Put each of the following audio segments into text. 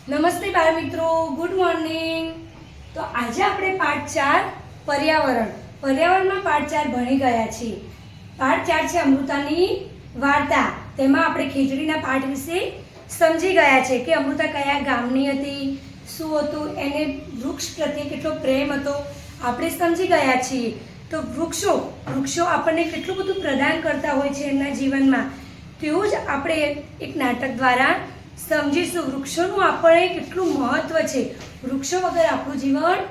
નમસ્તે બાળ મિત્રો, ગુડ મોર્નિંગ. તો આજે આપણે પાઠ 4 પર્યાવરણમાં પાઠ 4 ભણી ગયા છીએ. પાઠ 4 છે અમૃતાની વાર્તા. તેમાં આપણે ખીચડીના પાઠ વિશે સમજી ગયા છે કે અમૃતા કયા ગામની હતી, શું હતું, એને વૃક્ષ પ્રત્યે કેટલો પ્રેમ હતો આપણે સમજી ગયા છીએ. તો વૃક્ષો આપણને કેટલું બધું પ્રદાન કરતા હોય છે એમના જીવનમાં, તેવું જ આપણે એક નાટક દ્વારા સમજીશું. વૃક્ષોનું આપણે કેટલું મહત્વ છે, વૃક્ષો વગર આપણું જીવન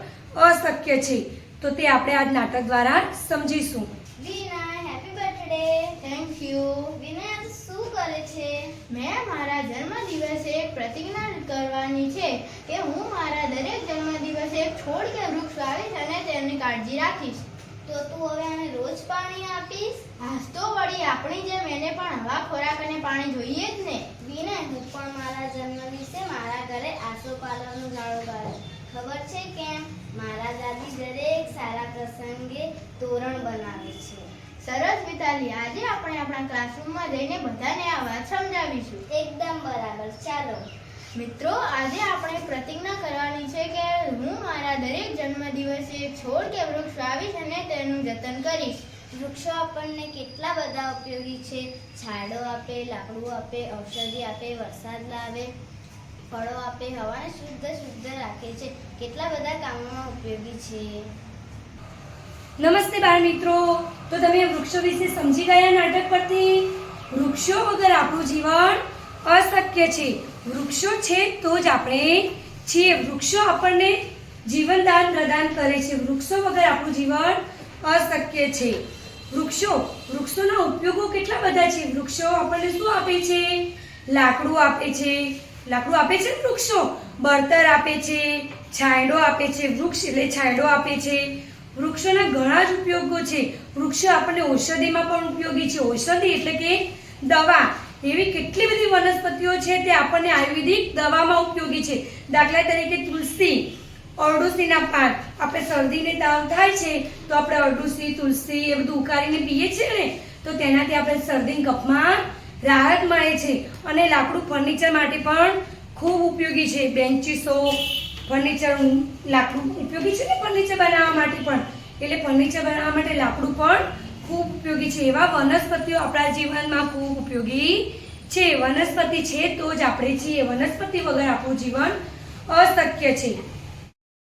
અશક્ય છે. તો તે આપણે આ નાટક દ્વારા સમજીશું. Vinay, happy birthday. Thank you. Vinay આજ શું કરે છે? મેં મારા જન્મદિવસે એક પ્રતિજ્ઞા કરવાની છે કે હું મારા દરેક જન્મદિવસે એક છોડ કે વૃક્ષ વાવીશ અને તેની કાળજી રાખીશ. તો તું હવે આને રોજ પાણી આપીશ? હાસ તો વળી, આપણી જેમ એને પણ હવા, ખોરાક અને પાણી જોઈએ જ ને. વિનય, હું પણ મારા જન્મદિવસે મારા ઘરે આસોપાલવનું ઝાડું ગાળું. ખબર છે કેમ? મારા દાદી દરેક સારા પ્રસંગે તોરણ બનાવે છે. સરસ મિતાલી, આજે આપણે આપણા ક્લાસરૂમમાં જઈને બધાને આ વાત સમજાવીશું. એકદમ બરાબર. ચાલો મિત્રો, આજે આપણે પ્રતિજ્ઞા કરવાની છે કે હું મારા દરેક જન્મદિવસે એક છોડ કે વૃક્ષ વાવીશ અને તેનું જતન કરીશ. વૃક્ષો આપણને કેટલા બધા ઉપયોગી છે. છાંયડો આપે, લાકડું આપે, ઔષધિ આપે, વરસાદ લાવે, ફળો આપે, હવાને શુદ્ધ રાખે છે. કેટલા બધા કામોમાં ઉપયોગી છે. નમસ્તે બાળ મિત્રો, તો તમે વૃક્ષો વિશે સમજી ગયા નાટક પરથી. વૃક્ષો વગર આપણું જીવન અશક્ય છે. વૃક્ષો છે તો જ આપણે છીએ. વૃક્ષો આપણને જીવનદાન પ્રદાન કરે છે. વૃક્ષો વગર આપણું જીવન અશક્ય છે. વૃક્ષોના ઉપયોગો કેટલા બધા છે. વૃક્ષો આપણને શું આપે છે? લાકડું આપે છે. લાકડું આપે છે વૃક્ષો. બળતર આપે છે, છાંયડો આપે છે. વૃક્ષ એટલે છાંયડો આપે છે. વૃક્ષોના ઘણા જ ઉપયોગો છે. વૃક્ષો આપણને ઔષધિમાં પણ ઉપયોગી છે. ઔષધિ એટલે કે દવા. એવી કેટલી બધી વનસ્પતિઓ છે તે આપણને આયુર્વેદિક દવામાં ઉપયોગી છે. દાખલા તરીકે તુલસી, અરડુસીના પાન. આપણે શરદીને તાવ થાય છે તો આપણે અરડુસી, તુલસી એ બધું ઉકાળીને પીએ છીએ ને, તો તેનાથી આપણે શરદી કફમાં રાહત મળે છે. અને લાકડું ફર્નિચર માટે પણ ખૂબ ઉપયોગી છે. બેન્ચીસો, ફર્નિચર લાકડું ઉપયોગી છે ને ફર્નિચર બનાવવા માટે પણ. એટલે ફર્નિચર બનાવવા માટે લાકડું પણ ખૂબ ઉપયોગી છે. એવા વનસ્પતિઓ આપણા જીવનમાં ખૂબ ઉપયોગી છે. વનસ્પતિ છે તો જ આપણે છીએ. વનસ્પતિ વગર આપણું જીવન અશક્ય છે.